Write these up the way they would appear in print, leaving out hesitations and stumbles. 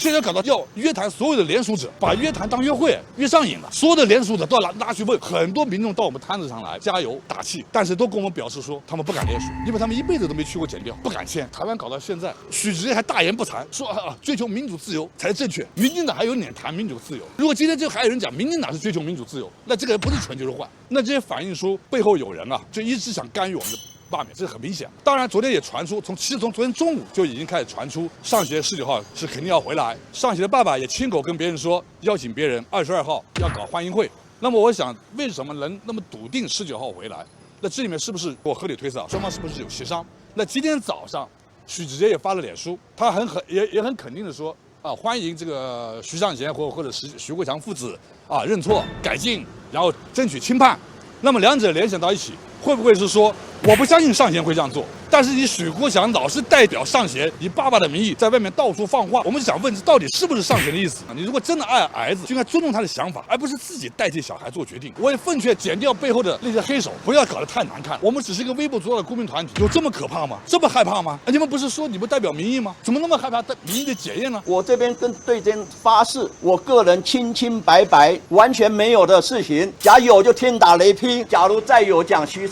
现在搞到要约谈所有的联署者，把约谈当约会，约上瘾了。所有的联署者都要拉去问，很多民众到我们摊子上来加油打气，但是都跟我们表示说他们不敢联署，因为他们一辈子都没去过检调，不敢签。台湾搞到现在，许直接还大言不惭说追求民主自由才是正确。民进党还有脸谈民主自由？如果今天就还有人讲民进党是追求民主自由，那这个人不是纯就是坏。那这些反映出背后有人就一直想干预我们的罢免，这是很明显。当然，昨天也传出，从昨天中午就已经开始传出，上协19号是肯定要回来。上协的爸爸也亲口跟别人说，邀请别人22号要搞欢迎会。那么我想，为什么能那么笃定19号回来？那这里面是不是我合理推测，双方是不是有协商？那今天早上，许直接也发了脸书，他也很肯定的说，欢迎这个徐尚贤或者徐国强父子认错改进，然后争取轻判。那么两者联想到一起，会不会是说，我不相信尚贤会这样做，但是你许国强老是代表尚贤以爸爸的名义在外面到处放话，我们想问，这到底是不是尚贤的意思？你如果真的爱儿子，就应该尊重他的想法，而不是自己代替小孩做决定。我也奉劝检调背后的那些黑手，不要搞得太难看。我们只是一个微不足道的公民团体，有这么可怕吗？这么害怕吗？你们不是说你们代表民意吗？怎么那么害怕民意的检验呢？我这边跟对真发誓，我个人清清白白，完全没有的事情。假有就天打雷劈。假如再有讲徐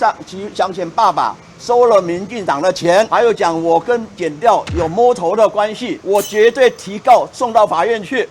尚贤爸爸收了民进党的钱，还有讲我跟检调有摸头的关系，我绝对提告送到法院去。